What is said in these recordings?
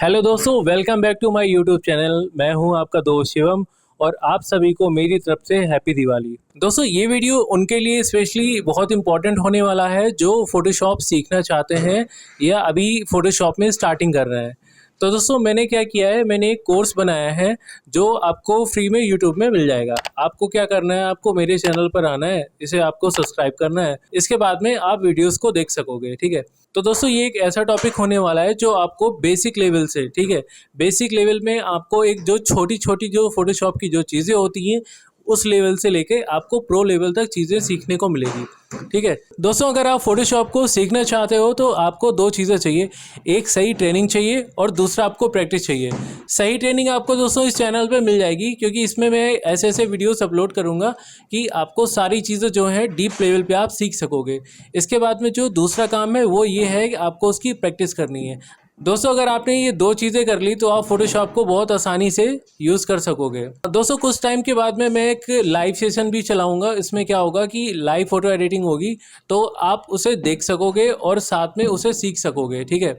Hello दोस्तों, welcome back to my YouTube channel. मैं हूं आपका दोस्त शिवम और आप सभी को मेरी तरफ से हैप्पी दिवाली। दोस्तों, ये वीडियो उनके लिए स्पेशली बहुत इंपॉर्टेंट होने वाला है जो फोटोशॉप सीखना चाहते हैं या अभी फोटोशॉप में स्टार्टिंग कर रहे हैं। तो दोस्तों, मैंने क्या किया है, मैंने एक कोर्स बनाया है जो आपको फ्री में यूट्यूब में मिल जाएगा। आपको क्या करना है, आपको मेरे चैनल पर आना है, इसे आपको सब्सक्राइब करना है, इसके बाद में आप वीडियोस को देख सकोगे। ठीक है। तो दोस्तों, ये एक ऐसा टॉपिक होने वाला है जो आपको बेसिक लेवल से, ठीक है, बेसिक लेवल में आपको एक जो छोटी छोटी जो फोटोशॉप की जो चीज़ें होती हैं उस लेवल से लेके आपको प्रो लेवल तक चीज़ें सीखने को मिलेगी। ठीक है दोस्तों, अगर आप फोटोशॉप को सीखना चाहते हो तो आपको दो चीज़ें चाहिए। एक सही ट्रेनिंग चाहिए और दूसरा आपको प्रैक्टिस चाहिए। सही ट्रेनिंग आपको दोस्तों इस चैनल पे मिल जाएगी, क्योंकि इसमें मैं ऐसे ऐसे वीडियोस अपलोड करूंगा कि आपको सारी चीज़ें जो हैं डीप लेवल पे आप सीख सकोगे। इसके बाद में जो दूसरा काम है वो ये है कि आपको उसकी प्रैक्टिस करनी है। दोस्तों, अगर आपने ये दो चीज़ें कर ली तो आप फोटोशॉप को बहुत आसानी से यूज़ कर सकोगे। दोस्तों, कुछ टाइम के बाद में मैं एक लाइव सेशन भी चलाऊंगा। इसमें क्या होगा कि लाइव फ़ोटो एडिटिंग होगी, तो आप उसे देख सकोगे और साथ में उसे सीख सकोगे। ठीक है।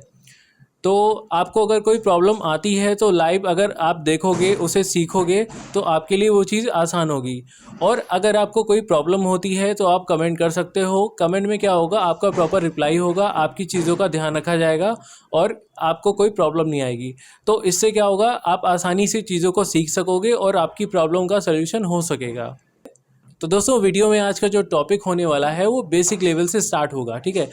तो आपको अगर कोई प्रॉब्लम आती है तो लाइव अगर आप देखोगे, उसे सीखोगे, तो आपके लिए वो चीज़ आसान होगी। और अगर आपको कोई प्रॉब्लम होती है तो आप कमेंट कर सकते हो। कमेंट में क्या होगा, आपका प्रॉपर रिप्लाई होगा, आपकी चीज़ों का ध्यान रखा जाएगा और आपको कोई प्रॉब्लम नहीं आएगी। तो इससे क्या होगा, आप आसानी से चीज़ों को सीख सकोगे और आपकी प्रॉब्लम का सल्यूशन हो सकेगा। तो दोस्तों, वीडियो में आज का जो टॉपिक होने वाला है वो बेसिक लेवल से स्टार्ट होगा। ठीक है।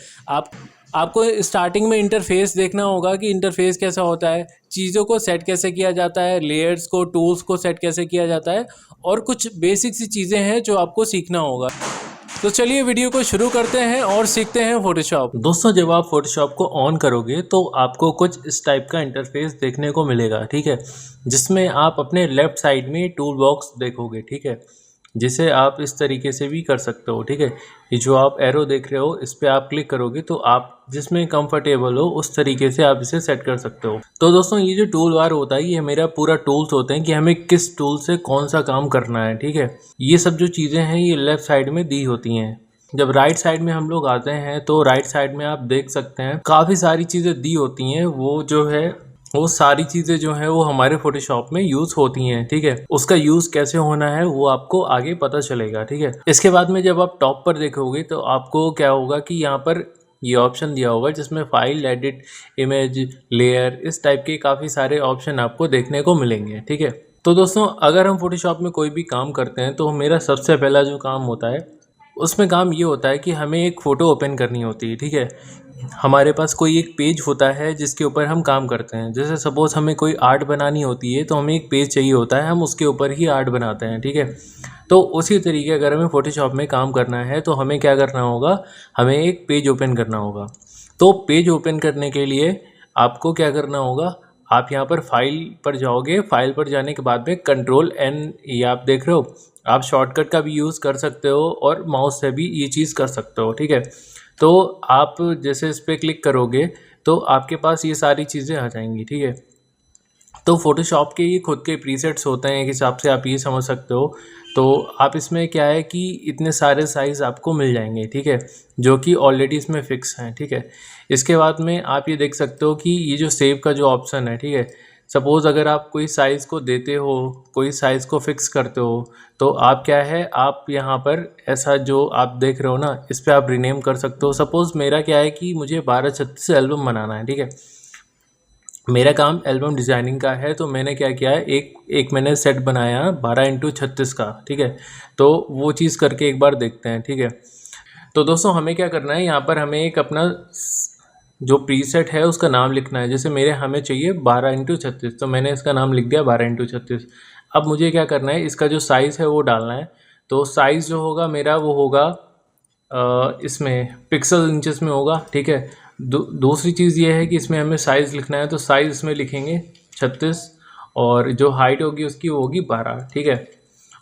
आपको स्टार्टिंग में इंटरफेस देखना होगा कि इंटरफेस कैसा होता है, चीज़ों को सेट कैसे किया जाता है, लेयर्स को, टूल्स को सेट कैसे किया जाता है, और कुछ बेसिक सी चीज़ें हैं जो आपको सीखना होगा। तो चलिए वीडियो को शुरू करते हैं और सीखते हैं फोटोशॉप। दोस्तों, जब आप फोटोशॉप को ऑन करोगे तो आपको कुछ इस टाइप का इंटरफेस देखने को मिलेगा। ठीक है। जिसमें आप अपने लेफ्ट साइड में टूल बॉक्स देखोगे। ठीक है। जिसे आप इस तरीके से भी कर सकते हो। ठीक है। ये जो आप एरो देख रहे हो, इस पर आप क्लिक करोगे तो आप जिसमें कंफर्टेबल हो उस तरीके से आप इसे सेट कर सकते हो। तो दोस्तों, ये जो टूल बार होता है ये मेरा पूरा टूल्स होते हैं कि हमें किस टूल से कौन सा काम करना है। ठीक है। ये सब जो चीज़ें हैं ये लेफ्ट साइड में दी होती हैं। जब राइट साइड में हम लोग आते हैं तो राइट साइड में आप देख सकते हैं काफ़ी सारी चीज़ें दी होती हैं। वो सारी चीज़ें जो हैं वो हमारे फोटोशॉप में यूज़ होती हैं। ठीक है। उसका यूज़ कैसे होना है वो आपको आगे पता चलेगा। ठीक है। इसके बाद में जब आप टॉप पर देखोगे तो आपको क्या होगा कि यहाँ पर ये ऑप्शन दिया होगा जिसमें फाइल, एडिट, इमेज, लेयर, इस टाइप के काफ़ी सारे ऑप्शन आपको देखने को मिलेंगे। ठीक है। तो दोस्तों, अगर हम फोटोशॉप में कोई भी काम करते हैं तो मेरा सबसे पहला जो काम होता है उसमें काम ये होता है कि हमें एक फ़ोटो ओपन करनी होती है। ठीक है। हमारे पास कोई एक पेज होता है जिसके ऊपर हम काम करते हैं। जैसे सपोज़ हमें कोई आर्ट बनानी होती है तो हमें एक पेज चाहिए होता है, हम उसके ऊपर ही आर्ट बनाते हैं। ठीक है। तो उसी तरीके अगर हमें फ़ोटोशॉप में काम करना है तो हमें क्या करना होगा, हमें एक पेज ओपन करना होगा। तो पेज ओपन करने के लिए आपको क्या करना होगा, आप यहाँ पर फाइल पर जाओगे। फाइल पर जाने के बाद में Ctrl+N, ये आप देख रहे हो, आप शॉर्टकट का भी यूज़ कर सकते हो और माउस से भी ये चीज़ कर सकते हो। ठीक है। तो आप जैसे इस पर क्लिक करोगे तो आपके पास ये सारी चीज़ें आ जाएंगी। ठीक है। तो फोटोशॉप के ये खुद के प्रीसेट्स होते हैं, एक हिसाब से आप ये समझ सकते हो। तो आप इसमें क्या है कि इतने सारे साइज़ आपको मिल जाएंगे। ठीक है। जो कि ऑलरेडी इसमें फ़िक्स हैं। ठीक है। इसके बाद में आप ये देख सकते हो कि ये जो सेव का जो ऑप्शन है, ठीक है, सपोज़ अगर आप कोई साइज़ को देते हो, कोई साइज़ को फ़िक्स करते हो, तो आप क्या है, आप यहाँ पर ऐसा जो आप देख रहे हो ना, इस पर आप रीनेम कर सकते हो। सपोज़ मेरा क्या है कि मुझे 1236 एल्बम बनाना है। ठीक है। मेरा काम एल्बम डिज़ाइनिंग का है, तो मैंने क्या किया है, एक मैंने सेट बनाया 12x36 का। ठीक है। तो वो चीज़ करके एक बार देखते हैं। ठीक है। तो दोस्तों, हमें क्या करना है, यहाँ पर हमें एक अपना जो प्रीसेट है उसका नाम लिखना है। जैसे हमें चाहिए 12x36, तो मैंने इसका नाम लिख दिया 12x36। अब मुझे क्या करना है, इसका जो साइज़ है वो डालना है। तो साइज़ जो होगा मेरा वो होगा इसमें पिक्सल इंचेस में होगा। ठीक है। दूसरी चीज़ ये है कि इसमें हमें साइज़ लिखना है, तो साइज़ इसमें लिखेंगे 36 और जो हाइट होगी उसकी वो होगी 12। ठीक है।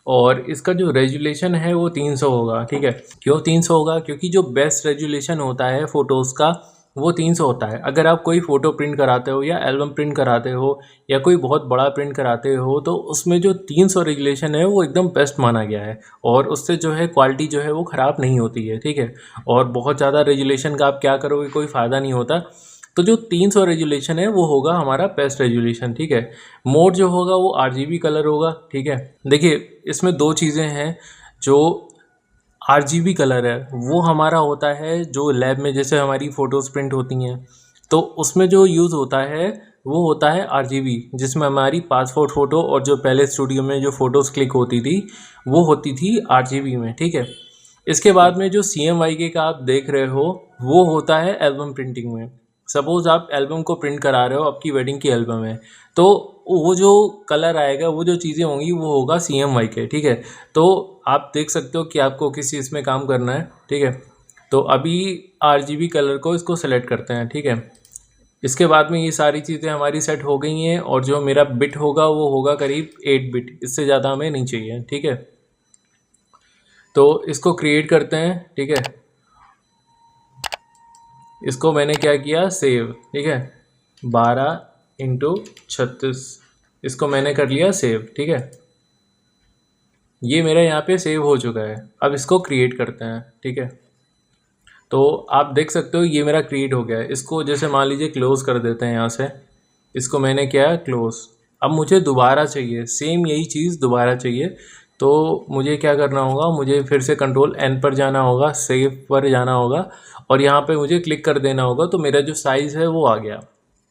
और इसका जो रेजुलेशन है वो 300 होगा। ठीक है। क्यों 300 होगा, क्योंकि जो बेस्ट रेजुलेशन होता है फ़ोटोज़ का वो 300 होता है। अगर आप कोई फ़ोटो प्रिंट कराते हो या एल्बम प्रिंट कराते हो या कोई बहुत बड़ा प्रिंट कराते हो तो उसमें जो 300 रेजुलेशन है वो एकदम बेस्ट माना गया है, और उससे जो है क्वालिटी जो है वो ख़राब नहीं होती है। ठीक है। और बहुत ज़्यादा रेजुलेशन का आप क्या करोगे, कोई फ़ायदा नहीं होता। तो जो 300 रेजोल्यूशन है वो होगा हमारा बेस्ट रेजोल्यूशन, ठीक है। मोड जो होगा वो RGB कलर होगा, ठीक है। देखिए इसमें दो चीज़ें हैं। जो RGB कलर है वो हमारा होता है जो लैब में जैसे हमारी फ़ोटोज़ प्रिंट होती हैं, तो उसमें जो यूज़ होता है वो होता है RGB, जिसमें हमारी पासपोर्ट फ़ोटो और जो पहले स्टूडियो में जो फ़ोटोज़ क्लिक होती थी वो होती थी RGB में, ठीक है। इसके बाद में जो CMYK का आप देख रहे हो वो होता है एल्बम प्रिंटिंग में। सपोज़ आप एल्बम को प्रिंट करा रहे हो, आपकी वेडिंग की एल्बम है, तो वो जो कलर आएगा, वो जो चीज़ें होंगी वो होगा CMYK, ठीक है। तो आप देख सकते हो कि आपको किस चीज़ में काम करना है, ठीक है। तो अभी RGB कलर को इसको सेलेक्ट करते हैं, ठीक है। इसके बाद में ये सारी चीज़ें हमारी सेट हो गई हैं और जो मेरा बिट होगा वो होगा करीब 8 बिट, इससे ज़्यादा हमें नहीं चाहिए, ठीक है। तो इसको क्रिएट करते हैं, ठीक है। इसको मैंने क्या किया, सेव, ठीक है। 12x36 इसको मैंने कर लिया सेव, ठीक है। ये मेरा यहाँ पे सेव हो चुका है। अब इसको क्रिएट करते हैं, ठीक है। तो आप देख सकते हो ये मेरा क्रिएट हो गया है। इसको जैसे मान लीजिए क्लोज़ कर देते हैं यहाँ से। इसको मैंने किया क्लोज़। अब मुझे दोबारा चाहिए, सेम यही चीज़ दोबारा चाहिए। तो मुझे क्या करना होगा, मुझे फिर से Ctrl+N पर जाना होगा, सेव पर जाना होगा और यहाँ पे मुझे क्लिक कर देना होगा, तो मेरा जो साइज़ है वो आ गया,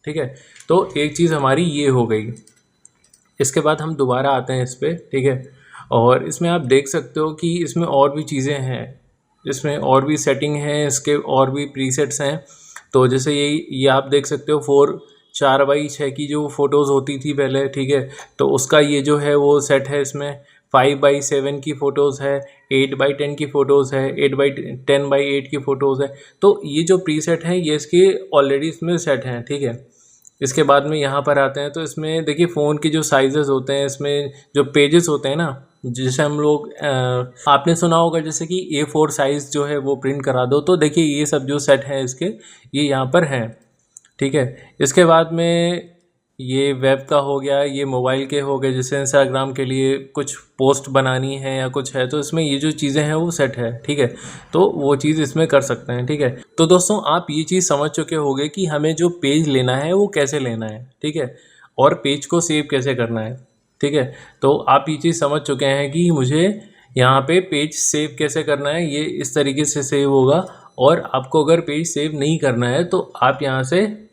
ठीक है। तो एक चीज़ हमारी ये हो गई। इसके बाद हम दोबारा आते हैं इस पर, ठीक है। और इसमें आप देख सकते हो कि इसमें और भी चीज़ें हैं, इसमें और भी सेटिंग है, इसके और भी प्रीसेट्स हैं। तो जैसे ये आप देख सकते हो 4x6 की जो फ़ोटोज़ होती थी पहले, ठीक है। तो उसका ये जो है वो सेट है। इसमें 5x7 की फ़ोटोज़ है, 8x10 की फ़ोटोज़ है, 10x8 की फ़ोटोज़ है। तो ये जो प्रीसेट हैं ये इसके ऑलरेडी इसमें सेट हैं, ठीक है। इसके बाद में यहाँ पर आते हैं तो इसमें देखिए फ़ोन के जो साइज़ेस होते हैं, इसमें जो पेजेस होते हैं ना, जैसे हम लोग आपने सुना होगा जैसे कि A4 साइज़ जो है वो प्रिंट करा दो, तो देखिए ये सब जो सेट हैं इसके, ये यहाँ पर हैं, ठीक है। इसके बाद में ये वेब का हो गया, ये मोबाइल के हो गए, जैसे इंस्टाग्राम के लिए कुछ पोस्ट बनानी है या कुछ है, तो इसमें ये जो चीज़ें हैं वो सेट है, ठीक है। तो वो चीज़ इसमें कर सकते हैं, ठीक है। तो दोस्तों आप ये चीज़ समझ चुके होंगे कि हमें जो पेज लेना है वो कैसे लेना है, ठीक है, और पेज को सेव कैसे करना है, ठीक है। तो आप ये चीज़ समझ चुके हैं कि मुझे यहाँ पे पेज सेव कैसे करना है। ये इस तरीके से सेव होगा। और आपको अगर पेज सेव नहीं करना है तो आप यहाँ से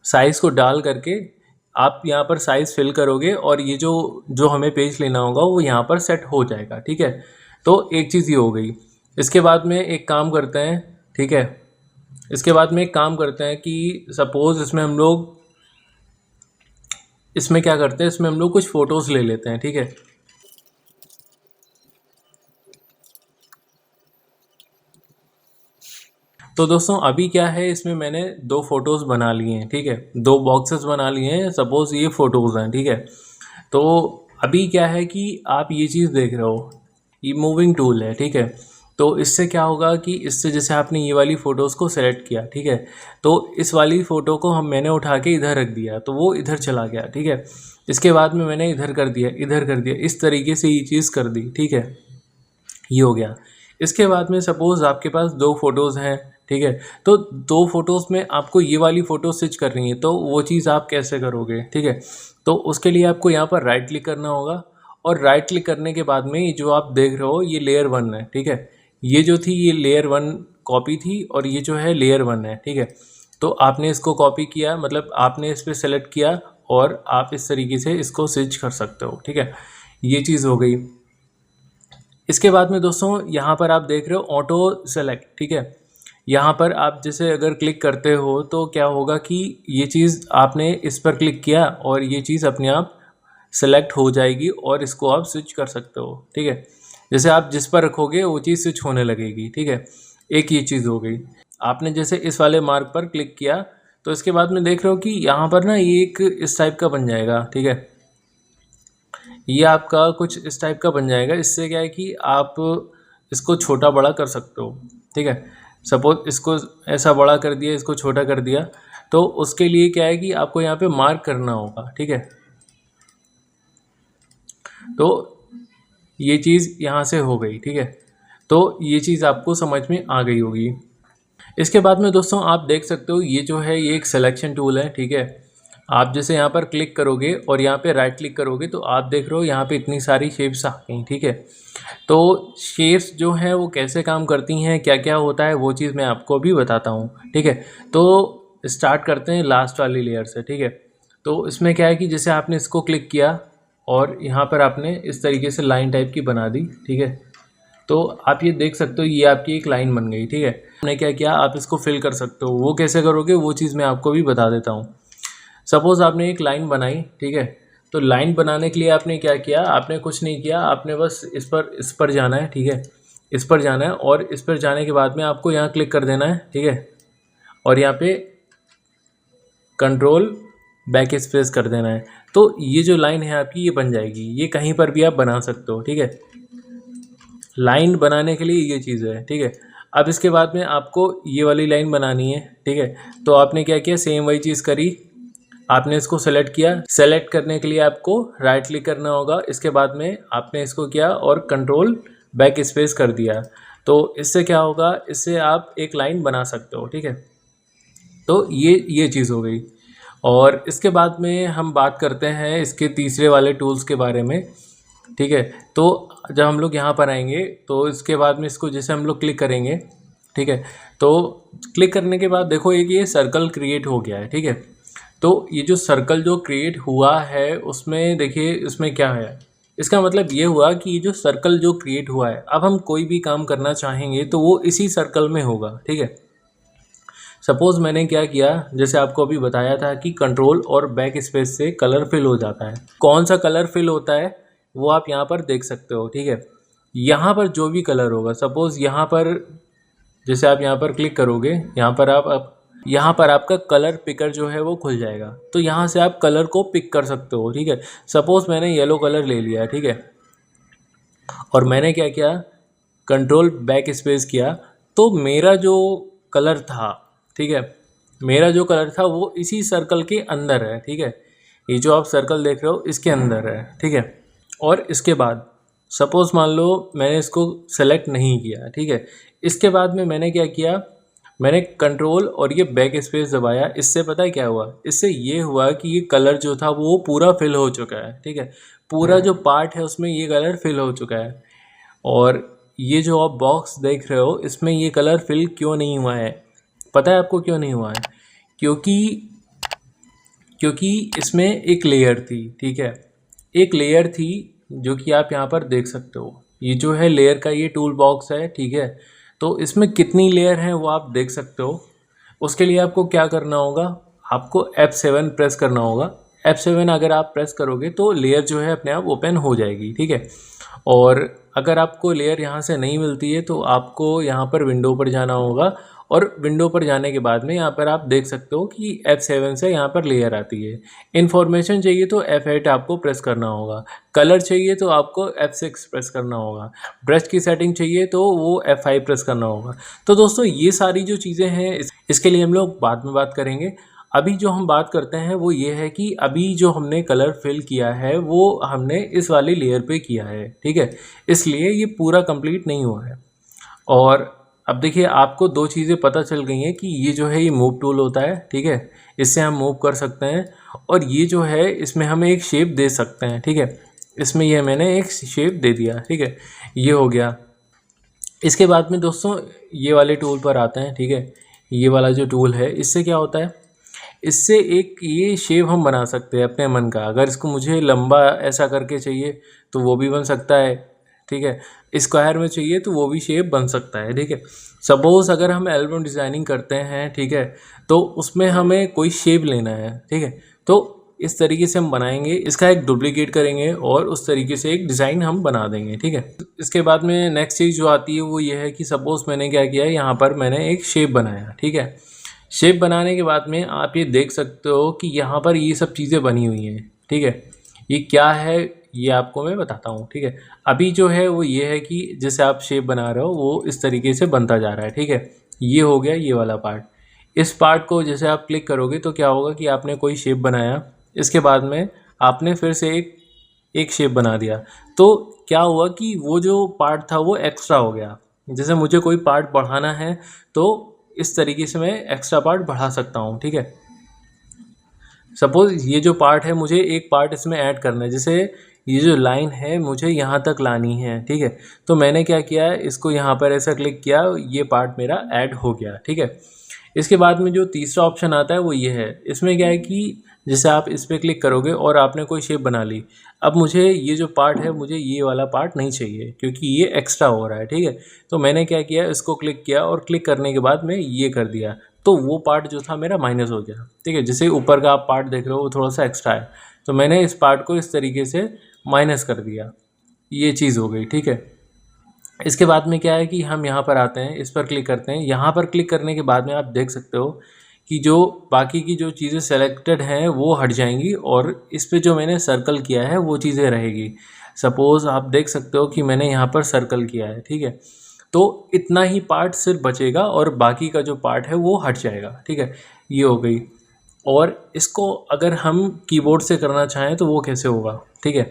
साइज़ को डाल करके आप यहाँ पर साइज़ फिल करोगे और ये जो जो हमें पेज लेना होगा वो यहाँ पर सेट हो जाएगा, ठीक है। तो एक चीज़ ये हो गई। इसके बाद में एक काम करते हैं, ठीक है। इसके बाद में एक काम करते हैं कि सपोज़ इसमें हम लोग इसमें क्या करते हैं, इसमें हम लोग कुछ फ़ोटोज़ ले लेते हैं, ठीक है। तो दोस्तों अभी क्या है, इसमें मैंने दो फ़ोटोज़ बना लिए हैं, ठीक है। दो बॉक्सेस बना लिए हैं, सपोज़ ये फ़ोटोज़ हैं, ठीक है। तो अभी क्या है कि आप ये चीज़ देख रहे हो, ये मूविंग टूल है, ठीक है। तो इससे क्या होगा कि इससे जैसे आपने ये वाली फ़ोटोज़ को सेलेक्ट किया, ठीक है। तो इस वाली फ़ोटो को मैंने उठा के इधर रख दिया तो वो इधर चला गया, ठीक है। इसके बाद में मैंने इधर कर दिया, इधर कर दिया, इस तरीके से ये चीज़ कर दी, ठीक है। ये हो गया। इसके बाद में सपोज़ आपके पास दो फ़ोटोज़ हैं, ठीक है। तो दो फ़ोटोज़ में आपको ये वाली फ़ोटो स्विच करनी है, तो वो चीज़ आप कैसे करोगे, ठीक है। तो उसके लिए आपको यहाँ पर राइट क्लिक करना होगा और राइट क्लिक करने के बाद में ये जो आप देख रहे हो ये लेयर 1 है, ठीक है। ये जो थी ये लेयर 1 कॉपी थी और ये जो है लेयर 1 है, ठीक है। तो आपने इसको कॉपी किया, मतलब आपने इस पर सेलेक्ट किया और आप इस तरीके से इसको स्विच कर सकते हो, ठीक है। ये चीज़ हो गई। इसके बाद में दोस्तों यहाँ पर आप देख रहे हो ऑटो सेलेक्ट, ठीक है। यहाँ पर आप जैसे अगर क्लिक करते हो तो क्या होगा कि ये चीज़ आपने इस पर क्लिक किया और ये चीज़ अपने आप सेलेक्ट हो जाएगी और इसको आप स्विच कर सकते हो, ठीक है। जैसे आप जिस पर रखोगे वो चीज़ स्विच होने लगेगी, ठीक है। एक ये चीज़ हो गई। आपने जैसे इस वाले मार्क पर क्लिक किया तो इसके बाद में देख रहे हो कि यहाँ पर ना ये एक इस टाइप का बन जाएगा, ठीक है। ये आपका कुछ इस टाइप का बन जाएगा। इससे क्या है कि आप इसको छोटा बड़ा कर सकते हो, ठीक है। सपोज इसको ऐसा बड़ा कर दिया, इसको छोटा कर दिया, तो उसके लिए क्या है कि आपको यहाँ पे मार्क करना होगा, ठीक है। तो ये चीज़ यहाँ से हो गई, ठीक है। तो ये चीज़ आपको समझ में आ गई होगी। इसके बाद में दोस्तों आप देख सकते हो ये जो है ये एक सिलेक्शन टूल है, ठीक है। आप जैसे यहाँ पर क्लिक करोगे और यहाँ पे राइट क्लिक करोगे तो आप देख रहे हो यहाँ पे इतनी सारी शेप्स आ गई, ठीक है। तो शेप्स जो हैं वो कैसे काम करती हैं, क्या क्या होता है, वो चीज़ मैं आपको अभी बताता हूँ, ठीक है। तो स्टार्ट करते हैं लास्ट वाली लेयर से, ठीक है। तो इसमें क्या है कि जैसे आपने इसको क्लिक किया और यहाँ पर आपने इस तरीके से लाइन टाइप की बना दी, ठीक है। तो आप ये देख सकते हो ये आपकी एक लाइन बन गई, ठीक है। आपने क्या किया, आप इसको फिल कर सकते हो। वो कैसे करोगे वो चीज़ मैं आपको भी बता देता हूँ। सपोज़ आपने एक लाइन बनाई, ठीक है। तो लाइन बनाने के लिए आपने क्या किया, आपने कुछ नहीं किया, आपने बस इस पर जाना है, ठीक है। इस पर जाना है और इस पर जाने के बाद में आपको यहाँ क्लिक कर देना है, ठीक है। और यहाँ पे कंट्रोल बैक स्पेस कर देना है। तो ये जो लाइन है आपकी ये बन जाएगी। ये कहीं पर भी आप बना सकते हो, ठीक है। लाइन बनाने के लिए ये चीज़ है, ठीक है। अब इसके बाद में आपको ये वाली लाइन बनानी है, ठीक है। तो आपने क्या किया, सेम वही चीज़ करी। आपने इसको सेलेक्ट किया। सेलेक्ट करने के लिए आपको राइट क्लिक करना होगा। इसके बाद में आपने इसको किया और कंट्रोल बैक स्पेस कर दिया। तो इससे क्या होगा, इससे आप एक लाइन बना सकते हो, ठीक है। तो ये चीज़ हो गई। और इसके बाद में हम बात करते हैं इसके तीसरे वाले टूल्स के बारे में, ठीक है। तो जब हम लोग यहाँ पर आएंगे तो इसके बाद में इसको जैसे हम लोग क्लिक करेंगे, ठीक है। तो क्लिक करने के बाद देखो एक ये सर्कल क्रिएट हो गया है, ठीक है। तो ये जो सर्कल जो क्रिएट हुआ है उसमें देखिए इसमें क्या है, इसका मतलब ये हुआ कि ये जो सर्कल जो क्रिएट हुआ है, अब हम कोई भी काम करना चाहेंगे तो वो इसी सर्कल में होगा, ठीक है। सपोज़ मैंने क्या किया, जैसे आपको अभी बताया था कि कंट्रोल और बैक स्पेस से कलर फिल हो जाता है। कौन सा कलर फिल होता है वो आप यहाँ पर देख सकते हो, ठीक है। यहाँ पर जो भी कलर होगा, सपोज़ यहाँ पर जैसे आप यहाँ पर क्लिक करोगे, यहाँ पर आप यहाँ पर आपका कलर पिकर जो है वो खुल जाएगा। तो यहाँ से आप कलर को पिक कर सकते हो, ठीक है। सपोज़ मैंने येलो कलर ले लिया, ठीक है। और मैंने क्या किया, कंट्रोल बैक स्पेस किया। तो मेरा जो कलर था, ठीक है, मेरा जो कलर था वो इसी सर्कल के अंदर है, ठीक है। ये जो आप सर्कल देख रहे हो इसके अंदर है, ठीक है। और इसके बाद सपोज़ मान लो मैंने इसको सेलेक्ट नहीं किया, ठीक है। इसके बाद में मैंने क्या किया, मैंने कंट्रोल और ये बैक स्पेस दबाया। इससे पता है क्या हुआ, इससे ये हुआ कि ये कलर जो था वो पूरा फिल हो चुका है, ठीक है। पूरा जो पार्ट है उसमें ये कलर फिल हो चुका है। और ये जो आप बॉक्स देख रहे हो इसमें ये कलर फिल क्यों नहीं हुआ है, पता है आपको क्यों नहीं हुआ है? क्योंकि क्योंकि इसमें एक लेयर थी, ठीक है। एक लेयर थी जो कि आप यहाँ पर देख सकते हो। ये जो है लेयर का ये टूल बॉक्स है, ठीक है। तो इसमें कितनी लेयर हैं वो आप देख सकते हो। उसके लिए आपको क्या करना होगा, आपको F7 प्रेस करना होगा। F7 अगर आप प्रेस करोगे तो लेयर जो है अपने आप ओपन हो जाएगी, ठीक है। और अगर आपको लेयर यहाँ से नहीं मिलती है तो आपको यहाँ पर विंडो पर जाना होगा। और विंडो पर जाने के बाद में यहाँ पर आप देख सकते हो कि F7 से यहाँ पर लेयर आती है। इन्फॉर्मेशन चाहिए तो F8 आपको प्रेस करना होगा। कलर चाहिए तो आपको F6 प्रेस करना होगा। ब्रश की सेटिंग चाहिए तो वो F5 प्रेस करना होगा। तो दोस्तों ये सारी जो चीज़ें हैं इसके लिए हम लोग बाद में बात करेंगे। अभी जो हम बात करते हैं वो ये है कि अभी जो हमने कलर फिल किया है वो हमने इस वाली लेयर पे किया है, ठीक है। इसलिए ये पूरा कंप्लीट नहीं हुआ है। और अब देखिए आपको दो चीज़ें पता चल गई हैं कि ये जो है ये मूव टूल होता है, ठीक है। इससे हम मूव कर सकते हैं। और ये जो है इसमें हम एक शेप दे सकते हैं, ठीक है। इसमें ये मैंने एक शेप दे दिया, ठीक है। ये हो गया। इसके बाद में दोस्तों ये वाले टूल पर आते हैं, ठीक है। ये वाला जो टूल है इससे क्या होता है, इससे एक ये शेप हम बना सकते हैं अपने मन का। अगर इसको मुझे लंबा ऐसा करके चाहिए तो वो भी बन सकता है, ठीक है। स्क्वायर में चाहिए तो वो भी शेप बन सकता है, ठीक है। सपोज़ अगर हम एल्बम डिज़ाइनिंग करते हैं, ठीक है, तो उसमें हमें कोई शेप लेना है, ठीक है। तो इस तरीके से हम बनाएंगे, इसका एक डुप्लीकेट करेंगे और उस तरीके से एक डिज़ाइन हम बना देंगे, ठीक है। इसके बाद में नेक्स्ट चीज़ जो आती है वो ये है कि सपोज़ मैंने क्या किया, यहाँ पर मैंने एक शेप बनाया, ठीक है। शेप बनाने के बाद में आप ये देख सकते हो कि यहाँ पर ये सब चीज़ें बनी हुई हैं, ठीक है। ये क्या है ये आपको मैं बताता हूँ, ठीक है। अभी जो है वो ये है कि जैसे आप शेप बना रहे हो वो इस तरीके से बनता जा रहा है, ठीक है। ये हो गया ये वाला पार्ट। इस पार्ट को जैसे आप क्लिक करोगे तो क्या होगा कि आपने कोई शेप बनाया, इसके बाद में आपने फिर से एक शेप बना दिया। तो क्या हुआ कि वो जो पार्ट था वो एक्स्ट्रा हो गया। जैसे मुझे कोई पार्ट बढ़ाना है तो इस तरीके से मैं एक्स्ट्रा पार्ट बढ़ा सकता हूँ, ठीक है। सपोज़ ये जो पार्ट है मुझे एक पार्ट इसमें ऐड करना है, जैसे ये जो लाइन है मुझे यहाँ तक लानी है, ठीक है। तो मैंने क्या किया, इसको यहाँ पर ऐसा क्लिक किया, ये पार्ट मेरा ऐड हो गया, ठीक है। इसके बाद में जो तीसरा ऑप्शन आता है वो ये है। इसमें क्या है कि जैसे आप इस पर क्लिक करोगे और आपने कोई शेप बना ली, अब मुझे ये जो पार्ट है मुझे ये वाला पार्ट नहीं चाहिए क्योंकि ये एक्स्ट्रा हो रहा है, ठीक है। तो मैंने क्या किया, इसको क्लिक किया और क्लिक करने के बाद में ये कर दिया, तो वो पार्ट जो था मेरा माइनस हो गया, ठीक है। जैसे ऊपर का आप पार्ट देख रहे हो वो थोड़ा सा एक्स्ट्रा है, तो मैंने इस पार्ट को इस तरीके से माइनस कर दिया, ये चीज़ हो गई, ठीक है। इसके बाद में क्या है कि हम यहाँ पर आते हैं, इस पर क्लिक करते हैं। यहाँ पर क्लिक करने के बाद में आप देख सकते हो कि जो बाकी की जो चीज़ें सेलेक्टेड हैं वो हट जाएंगी और इस पे जो मैंने सर्कल किया है वो चीज़ें रहेगी। सपोज़ आप देख सकते हो कि मैंने यहाँ पर सर्कल किया है, ठीक है। तो इतना ही पार्ट सिर्फ बचेगा और बाकी का जो पार्ट है वो हट जाएगा, ठीक है। ये हो गई। और इसको अगर हम कीबोर्ड से करना चाहें तो वो कैसे होगा, ठीक है।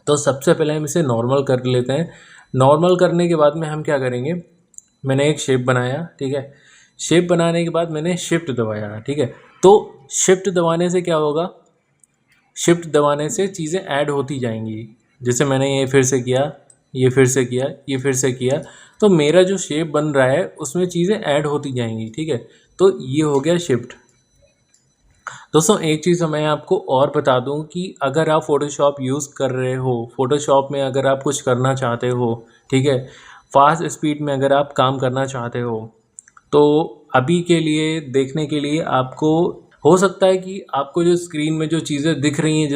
तो सबसे पहले हम इसे नॉर्मल कर लेते हैं। नॉर्मल करने के बाद में हम क्या करेंगे, मैंने एक शेप बनाया, ठीक है। शेप बनाने के बाद मैंने शिफ्ट दबाया, ठीक है। तो शिफ्ट दबाने से क्या होगा, शिफ्ट दबाने से चीज़ें ऐड होती जाएंगी। जैसे मैंने ये फिर से किया, ये फिर से किया, ये फिर से किया, तो मेरा जो शेप बन रहा है उसमें चीज़ें ऐड होती जाएंगी, ठीक है। तो ये हो गया शिफ्ट। दोस्तों एक चीज़ मैं आपको और बता दूं कि अगर आप फ़ोटोशॉप यूज़ कर रहे हो, फ़ोटोशॉप में अगर आप कुछ करना चाहते हो, ठीक है, फास्ट स्पीड में अगर आप काम करना चाहते हो, तो अभी के लिए देखने के लिए आपको हो सकता है कि आपको जो स्क्रीन में जो चीज़ें दिख रही हैं,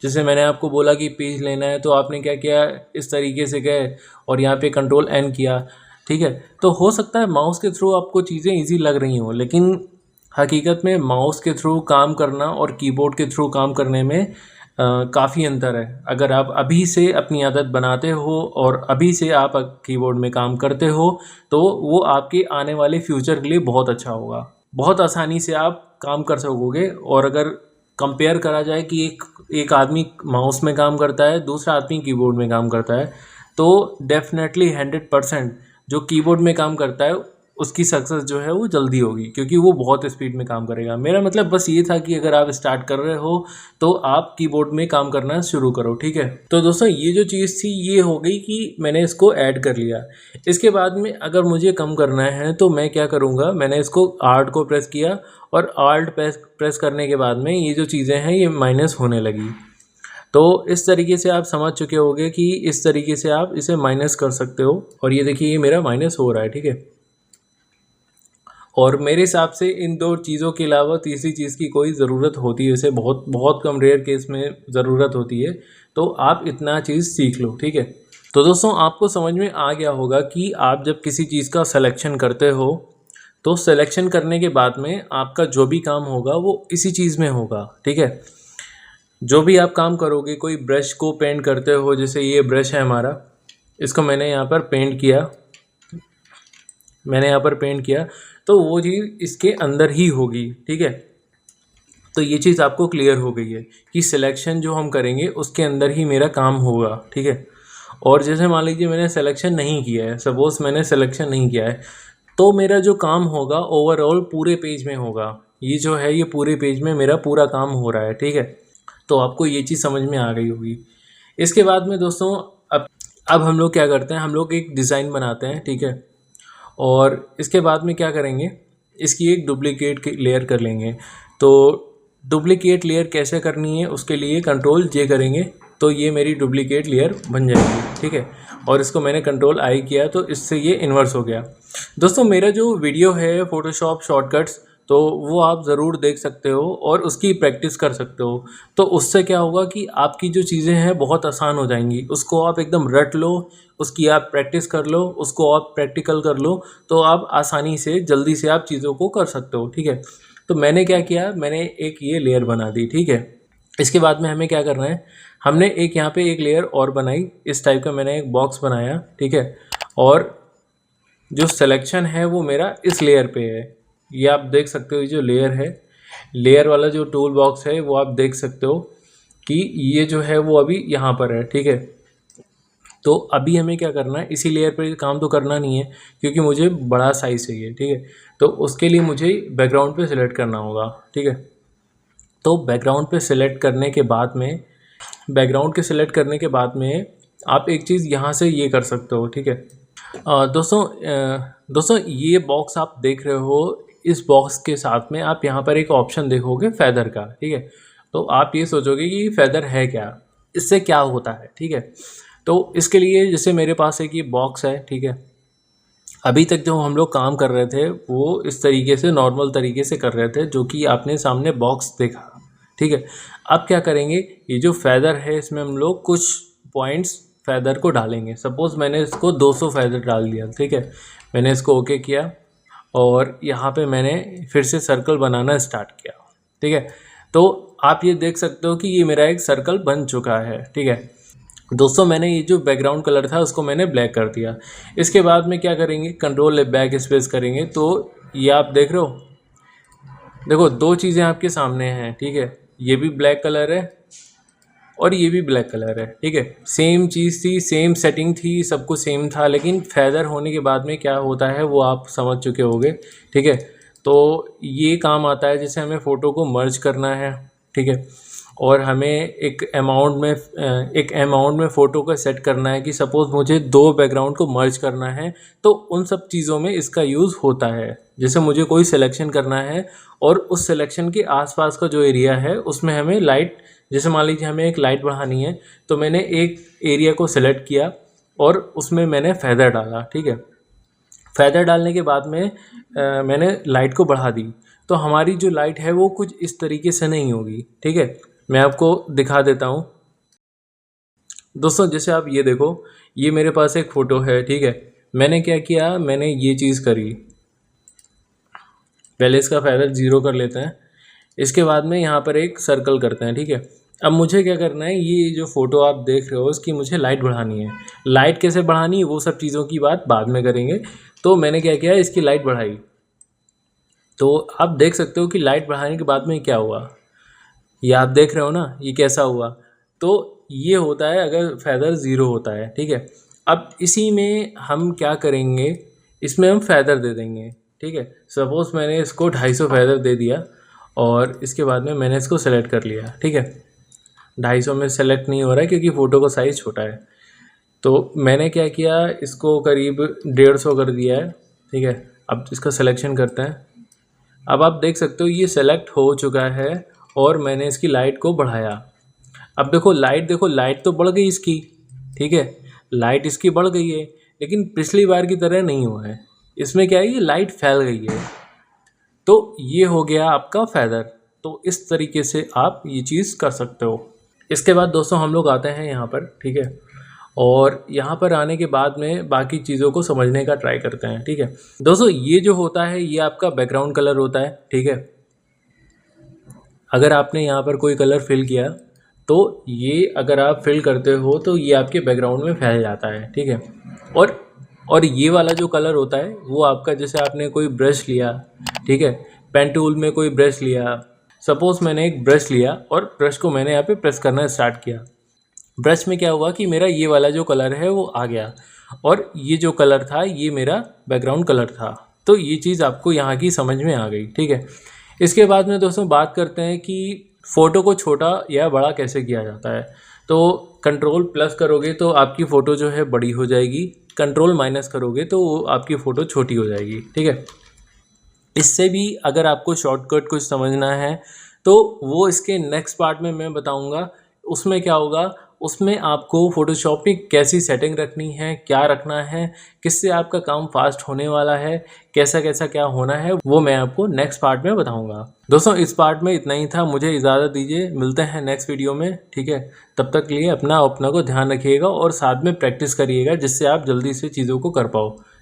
जैसे मैंने आपको बोला कि पेज लेना है, तो आपने क्या किया, इस तरीके से गए और यहाँ पे कंट्रोल एन किया, ठीक है। तो हो सकता है माउस के थ्रू आपको चीज़ें ईजी लग रही हों, लेकिन हकीकत में माउस के थ्रू काम करना और कीबोर्ड के थ्रू काम करने में काफ़ी अंतर है। अगर आप अभी से अपनी आदत बनाते हो और अभी से आप कीबोर्ड में काम करते हो तो वो आपके आने वाले फ्यूचर के लिए बहुत अच्छा होगा। बहुत आसानी से आप काम कर सकोगे। और अगर कंपेयर करा जाए कि एक आदमी माउस में काम करता है, दूसरा आदमी कीबोर्ड में काम करता है, तो डेफिनेटली 100% जो कीबोर्ड में काम करता है उसकी सक्सेस जो है वो जल्दी होगी, क्योंकि वो बहुत स्पीड में काम करेगा। मेरा मतलब बस ये था कि अगर आप स्टार्ट कर रहे हो तो आप कीबोर्ड में काम करना शुरू करो, ठीक है। तो दोस्तों ये जो चीज़ थी ये हो गई कि मैंने इसको ऐड कर लिया। इसके बाद में अगर मुझे कम करना है तो मैं क्या करूँगा, मैंने इसको आर्ट को प्रेस किया और आर्ट प्रेस करने के बाद में ये जो चीज़ें हैं ये माइनस होने लगी। तो इस तरीके से आप समझ चुके होंगे कि इस तरीके से आप इसे माइनस कर सकते हो। और ये देखिए ये मेरा माइनस हो रहा है, ठीक है। और मेरे हिसाब से इन दो चीज़ों के अलावा तीसरी चीज़ की कोई ज़रूरत होती है, इसे बहुत बहुत कम रेयर केस में ज़रूरत होती है। तो आप इतना चीज़ सीख लो, ठीक है। तो दोस्तों आपको समझ में आ गया होगा कि आप जब किसी चीज़ का सिलेक्शन करते हो तो सिलेक्शन करने के बाद में आपका जो भी काम होगा वो इसी चीज़ में होगा, ठीक है। जो भी आप काम करोगे, कोई ब्रश को पेंट करते हो, जैसे ये ब्रश है हमारा, इसको मैंने यहाँ पर पेंट किया, तो वो चीज़ इसके अंदर ही होगी, ठीक है। तो ये चीज़ आपको क्लियर हो गई है कि सिलेक्शन जो हम करेंगे उसके अंदर ही मेरा काम होगा, ठीक है। और जैसे मान लीजिए मैंने सिलेक्शन नहीं किया है, सपोज़ मैंने सिलेक्शन नहीं किया है, तो मेरा जो काम होगा ओवरऑल पूरे पेज में होगा। ये जो है ये पूरे पेज में मेरा पूरा काम हो रहा है, ठीक है। तो आपको ये चीज़ समझ में आ गई होगी। इसके बाद में दोस्तों अब हम लोग क्या करते हैं, हम लोग एक डिज़ाइन बनाते हैं, ठीक है। और इसके बाद में क्या करेंगे, इसकी एक डुप्लीकेट लेयर कर लेंगे। तो डुप्लीकेट लेयर कैसे करनी है, उसके लिए कंट्रोल जे करेंगे तो ये मेरी डुप्लीकेट लेयर बन जाएगी, ठीक है। और इसको मैंने कंट्रोल आई किया तो इससे ये इन्वर्स हो गया। दोस्तों मेरा जो वीडियो है फ़ोटोशॉप शॉर्टकट्स, तो वो आप ज़रूर देख सकते हो और उसकी प्रैक्टिस कर सकते हो। तो उससे क्या होगा कि आपकी जो चीज़ें हैं बहुत आसान हो जाएंगी। उसको आप एकदम रट लो, उसकी आप प्रैक्टिस कर लो, उसको आप प्रैक्टिकल कर लो, तो आप आसानी से जल्दी से आप चीज़ों को कर सकते हो, ठीक है। तो मैंने क्या किया, मैंने एक ये लेयर बना दी, ठीक है। इसके बाद में हमें क्या करना है, हमने एक यहाँ पे एक लेयर और बनाई, इस टाइप का मैंने एक बॉक्स बनाया, ठीक है। और जो सिलेक्शन है वो मेरा इस लेयर पे है, ये आप देख सकते हो। ये जो लेयर है, लेयर वाला जो टूल बॉक्स है वो आप देख सकते हो कि ये जो है वो अभी यहाँ पर है, ठीक है। तो अभी हमें क्या करना है, इसी लेयर पर काम तो करना नहीं है क्योंकि मुझे बड़ा साइज़ चाहिए, ठीक है। तो उसके लिए मुझे बैकग्राउंड पे सिलेक्ट करना होगा, ठीक है। तो बैकग्राउंड पे सिलेक्ट करने के बाद में आप एक चीज़ यहाँ से ये कर सकते हो, ठीक है। दोस्तों ये बॉक्स आप देख रहे हो, इस बॉक्स के साथ में आप यहाँ पर एक ऑप्शन देखोगे फेदर का, ठीक है। तो आप ये सोचोगे कि फेदर है क्या, इससे क्या होता है, ठीक है। तो इसके लिए जैसे मेरे पास एक ये बॉक्स है, ठीक है। अभी तक जो हम लोग काम कर रहे थे वो इस तरीके से नॉर्मल तरीके से कर रहे थे, जो कि आपने सामने बॉक्स देखा, ठीक है। अब क्या करेंगे, ये जो फेदर है इसमें हम लोग कुछ पॉइंट्स फेदर को डालेंगे। सपोज़ मैंने इसको 200 फेदर डाल दिया, ठीक है। मैंने इसको ओके किया और यहाँ पे मैंने फिर से सर्कल बनाना स्टार्ट किया, ठीक है। तो आप ये देख सकते हो कि ये मेरा एक सर्कल बन चुका है, ठीक है। दोस्तों मैंने ये जो बैकग्राउंड कलर था उसको मैंने ब्लैक कर दिया। इसके बाद में क्या करेंगे, कंट्रोल बैक स्पेस करेंगे। तो ये आप देख रहे हो, देखो दो चीज़ें आपके सामने हैं, ठीक है। ये भी ब्लैक कलर है और ये भी ब्लैक कलर है, ठीक है। सेम चीज़ थी, सेम सेटिंग थी, सब कुछ सेम था, लेकिन फेदर होने के बाद में क्या होता है वो आप समझ चुके होंगे, ठीक है। तो ये काम आता है जैसे हमें फ़ोटो को मर्ज करना है, ठीक है। और हमें एक अमाउंट में फ़ोटो का सेट करना है कि सपोज़ मुझे दो बैकग्राउंड को मर्ज करना है, तो उन सब चीज़ों में इसका यूज़ होता है। जैसे मुझे कोई सिलेक्शन करना है और उस सिलेक्शन के आसपास का जो एरिया है उसमें हमें लाइट, जैसे मान लीजिए हमें एक लाइट बढ़ानी है, तो मैंने एक एरिया को सिलेक्ट किया और उसमें मैंने फेदर डाला, ठीक है। फेदर डालने के बाद में मैंने लाइट को बढ़ा दी, तो हमारी जो लाइट है वो कुछ इस तरीके से नहीं होगी, ठीक है। मैं आपको दिखा देता हूँ। दोस्तों जैसे आप ये देखो, ये मेरे पास एक फ़ोटो है, ठीक है। मैंने क्या किया, मैंने ये चीज़ करी, पहले इसका फेदर 0 कर लेते हैं। इसके बाद में यहाँ पर एक सर्कल करते हैं, ठीक है। अब मुझे क्या करना है, ये जो फ़ोटो आप देख रहे हो इसकी मुझे लाइट बढ़ानी है। लाइट कैसे बढ़ानी है वो सब चीज़ों की बात बाद में करेंगे। तो मैंने क्या किया, इसकी लाइट बढ़ाई। तो आप देख सकते हो कि लाइट बढ़ाने के बाद में क्या हुआ, ये आप देख रहे हो ना, ये कैसा हुआ। तो ये होता है अगर फेदर 0 होता है, ठीक है। अब इसी में हम क्या करेंगे, इसमें हम फेदर दे देंगे, ठीक है। सपोज़ मैंने इसको 250 फेदर दे दिया और इसके बाद में मैंने इसको सेलेक्ट कर लिया, ठीक है। 250 में सेलेक्ट नहीं हो रहा है क्योंकि फ़ोटो का साइज़ छोटा है। तो मैंने क्या किया, इसको करीब 150 कर दिया है, ठीक है। अब इसका सिलेक्शन करते हैं। अब आप देख सकते हो ये सेलेक्ट हो चुका है और मैंने इसकी लाइट को बढ़ाया। अब देखो लाइट तो बढ़ गई इसकी, ठीक है। लाइट इसकी बढ़ गई है, लेकिन पिछली बार की तरह नहीं हुआ है। इसमें क्या है, ये लाइट फैल गई है। तो ये हो गया आपका फेदर। तो इस तरीके से आप ये चीज़ कर सकते हो। इसके बाद दोस्तों हम लोग आते हैं यहाँ पर, ठीक है। और यहाँ पर आने के बाद में बाकी चीज़ों को समझने का ट्राई करते हैं, ठीक है। दोस्तों ये जो होता है ये आपका बैकग्राउंड कलर होता है, ठीक है। अगर आपने यहाँ पर कोई कलर फिल किया तो ये अगर आप फिल करते हो तो ये आपके बैकग्राउंड में फैल जाता है, ठीक है। और ये वाला जो कलर होता है वो आपका, जैसे आपने कोई ब्रश लिया, ठीक है। पेन टूल में कोई ब्रश लिया, सपोज़ मैंने एक ब्रश लिया और ब्रश को मैंने यहाँ पे प्रेस करना स्टार्ट किया। ब्रश में क्या हुआ कि मेरा ये वाला जो कलर है वो आ गया और ये जो कलर था ये मेरा बैकग्राउंड कलर था। तो ये चीज़ आपको यहाँ की समझ में आ गई, ठीक है। इसके बाद में दोस्तों बात करते हैं कि फ़ोटो को छोटा या बड़ा कैसे किया जाता है। तो कंट्रोल प्लस करोगे तो आपकी फ़ोटो जो है बड़ी हो जाएगी, कंट्रोल माइनस करोगे तो आपकी फ़ोटो छोटी हो जाएगी, ठीक है। इससे भी अगर आपको शॉर्टकट कुछ समझना है तो वो इसके नेक्स्ट पार्ट में मैं बताऊंगा। उसमें क्या होगा, उसमें आपको फ़ोटोशॉप में कैसी सेटिंग रखनी है, क्या रखना है, किससे आपका काम फास्ट होने वाला है, कैसा कैसा क्या होना है, वो मैं आपको नेक्स्ट पार्ट में बताऊंगा। दोस्तों इस पार्ट में इतना ही था, मुझे इजाज़त दीजिए, मिलते हैं नेक्स्ट वीडियो में, ठीक है। तब तक के लिए अपना को ध्यान रखिएगा और साथ में प्रैक्टिस करिएगा जिससे आप जल्दी से चीज़ों को कर पाओ।